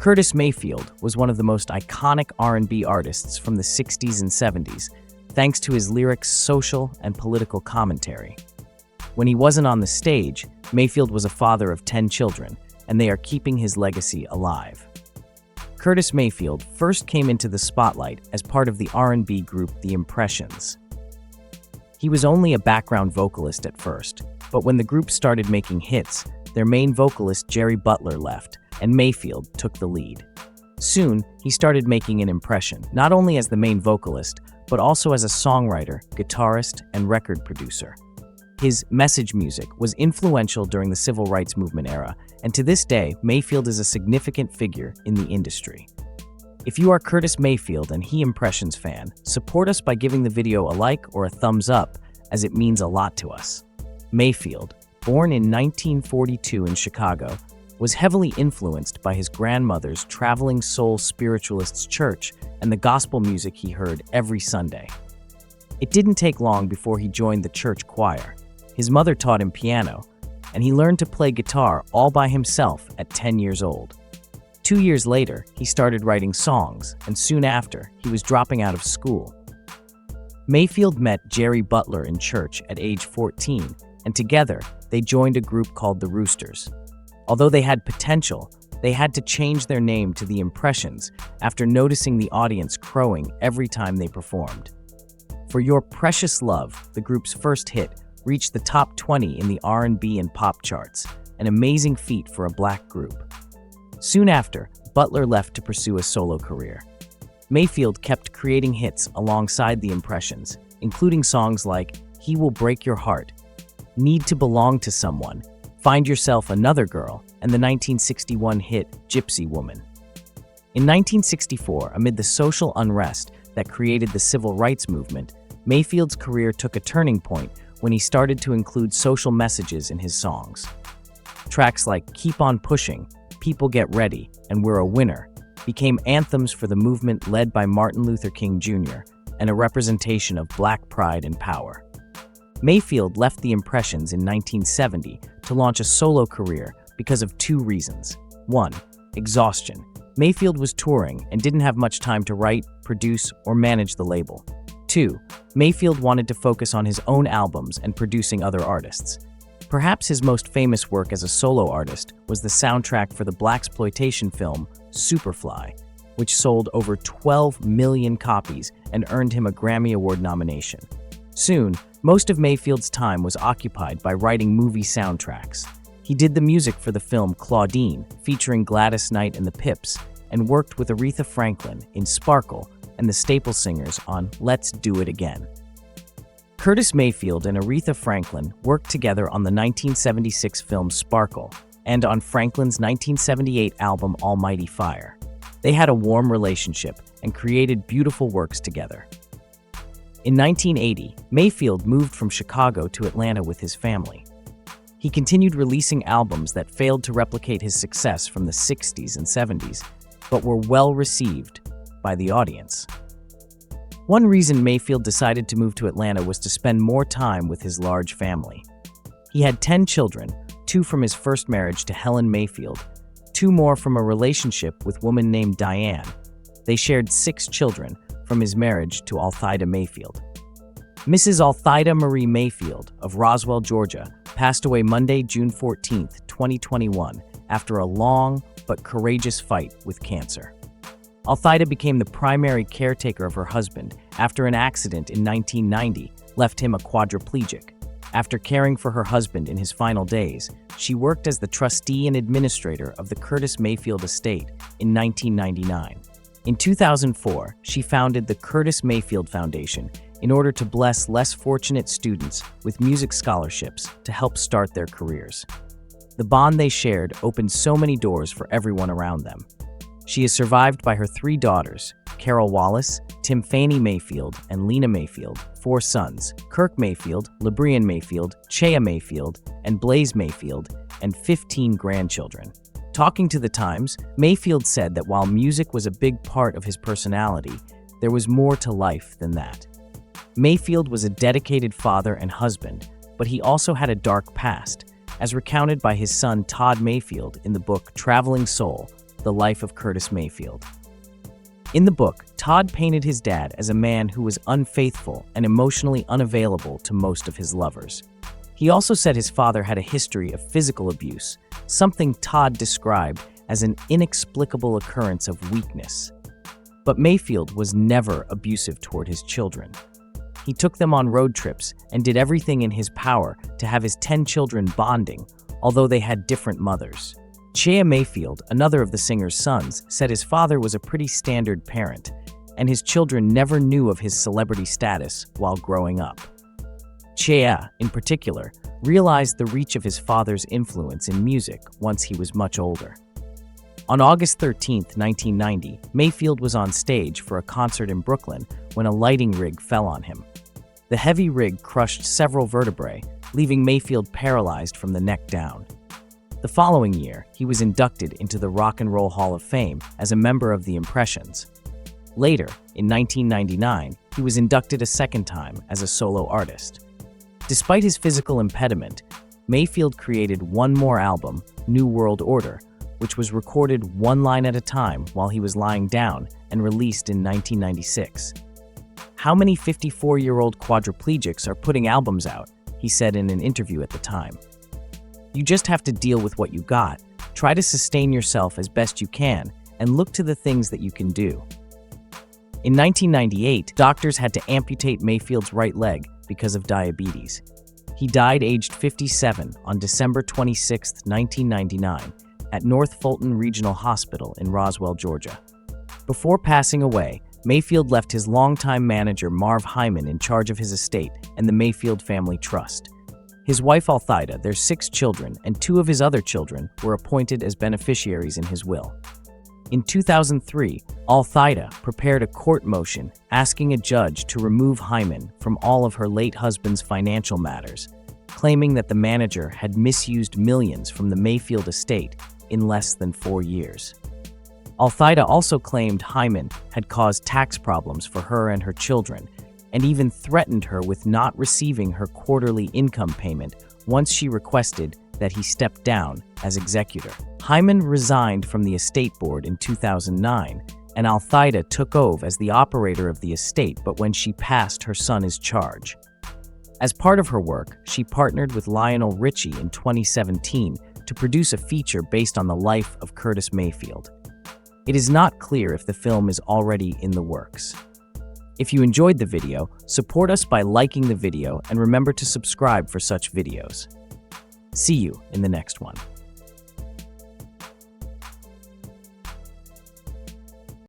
Curtis Mayfield was one of the most iconic R&B artists from the 60s and 70s, thanks to his lyrics' social and political commentary. When he wasn't on the stage, Mayfield was a father of 10 children, and they are keeping his legacy alive. Curtis Mayfield first came into the spotlight as part of the R&B group The Impressions. He was only a background vocalist at first, but when the group started making hits, their main vocalist Jerry Butler left, and Mayfield took the lead. Soon, he started making an impression, not only as the main vocalist, but also as a songwriter, guitarist, and record producer. His message music was influential during the civil rights movement era, and to this day, Mayfield is a significant figure in the industry. If you are Curtis Mayfield and He Impressions fan, support us by giving the video a like or a thumbs up, as it means a lot to us. Mayfield, born in 1942 in Chicago, was heavily influenced by his grandmother's traveling soul spiritualists church and the gospel music he heard every Sunday. It didn't take long before he joined the church choir. His mother taught him piano, and he learned to play guitar all by himself at 10 years old. 2 years later, he started writing songs, and soon after, he was dropping out of school. Mayfield met Jerry Butler in church at age 14, and together, they joined a group called the Roosters. Although they had potential, they had to change their name to The Impressions after noticing the audience crowing every time they performed. For Your Precious Love, the group's first hit, reached the top 20 in the R&B and pop charts, an amazing feat for a black group. Soon after, Butler left to pursue a solo career. Mayfield kept creating hits alongside The Impressions, including songs like He Will Break Your Heart, Need to Belong to Someone, Find Yourself Another Girl, and the 1961 hit Gypsy Woman. In 1964, amid the social unrest that created the civil rights movement, Mayfield's career took a turning point when he started to include social messages in his songs. Tracks like Keep On Pushing, People Get Ready, and We're a Winner became anthems for the movement led by Martin Luther King Jr. and a representation of black pride and power. Mayfield left The Impressions in 1970 to launch a solo career because of two reasons. 1. Exhaustion. Mayfield was touring and didn't have much time to write, produce, or manage the label. 2. Mayfield wanted to focus on his own albums and producing other artists. Perhaps his most famous work as a solo artist was the soundtrack for the blaxploitation film Superfly, which sold over 12 million copies and earned him a Grammy Award nomination. Soon, most of Mayfield's time was occupied by writing movie soundtracks. He did the music for the film Claudine, featuring Gladys Knight and the Pips, and worked with Aretha Franklin in Sparkle and the Staple Singers on Let's Do It Again. Curtis Mayfield and Aretha Franklin worked together on the 1976 film Sparkle and on Franklin's 1978 album Almighty Fire. They had a warm relationship and created beautiful works together. In 1980, Mayfield moved from Chicago to Atlanta with his family. He continued releasing albums that failed to replicate his success from the 60s and 70s, but were well received by the audience. One reason Mayfield decided to move to Atlanta was to spend more time with his large family. He had 10 children, 2 from his first marriage to Helen Mayfield, 2 more from a relationship with a woman named Diane. They shared 6 children from his marriage to Althida Mayfield. Mrs. Althida Marie Mayfield of Roswell, Georgia, passed away Monday, June 14, 2021, after a long but courageous fight with cancer. Althida became the primary caretaker of her husband after an accident in 1990 left him a quadriplegic. After caring for her husband in his final days, she worked as the trustee and administrator of the Curtis Mayfield estate in 1999. In 2004, she founded the Curtis Mayfield Foundation in order to bless less fortunate students with music scholarships to help start their careers. The bond they shared opened so many doors for everyone around them. She is survived by her 3 daughters, Carol Wallace, Tim Faney Mayfield, and Lena Mayfield, 4 sons, Kirk Mayfield, Labrian Mayfield, Chea Mayfield, and Blaze Mayfield, and 15 grandchildren. Talking to The Times, Mayfield said that while music was a big part of his personality, there was more to life than that. Mayfield was a dedicated father and husband, but he also had a dark past, as recounted by his son Todd Mayfield in the book Traveling Soul, The Life of Curtis Mayfield. In the book, Todd painted his dad as a man who was unfaithful and emotionally unavailable to most of his lovers. He also said his father had a history of physical abuse, something Todd described as an inexplicable occurrence of weakness. But Mayfield was never abusive toward his children. He took them on road trips and did everything in his power to have his 10 children bonding, although they had different mothers. Mayfield, another of the singer's sons, said his father was a pretty standard parent, and his children never knew of his celebrity status while growing up. In particular, realized the reach of his father's influence in music once he was much older. On August 13, 1990, Mayfield was on stage for a concert in Brooklyn when a lighting rig fell on him. The heavy rig crushed several vertebrae, leaving Mayfield paralyzed from the neck down. The following year, he was inducted into the Rock and Roll Hall of Fame as a member of the Impressions. Later, in 1999, he was inducted a second time as a solo artist. Despite his physical impediment, Mayfield created one more album, New World Order, which was recorded one line at a time while he was lying down and released in 1996. "How many 54-year-old quadriplegics are putting albums out?" he said in an interview at the time. "You just have to deal with what you got, try to sustain yourself as best you can, and look to the things that you can do." In 1998, doctors had to amputate Mayfield's right leg because of diabetes. He died aged 57 on December 26, 1999, at North Fulton Regional Hospital in Roswell, Georgia. Before passing away, Mayfield left his longtime manager Marv Hyman in charge of his estate and the Mayfield Family Trust. His wife Althida, their 6 children, and 2 of his other children were appointed as beneficiaries in his will. In 2003, Althida prepared a court motion asking a judge to remove Hyman from all of her late husband's financial matters, claiming that the manager had misused millions from the Mayfield estate in less than 4 years. Althida also claimed Hyman had caused tax problems for her and her children, and even threatened her with not receiving her quarterly income payment once she requested that he step down as executor. Hyman resigned from the estate board in 2009, and Althida took over as the operator of the estate, but when she passed, her son is charge. As part of her work, she partnered with Lionel Richie in 2017 to produce a feature based on the life of Curtis Mayfield. It is not clear if the film is already in the works. If you enjoyed the video, support us by liking the video and remember to subscribe for such videos. See you in the next one.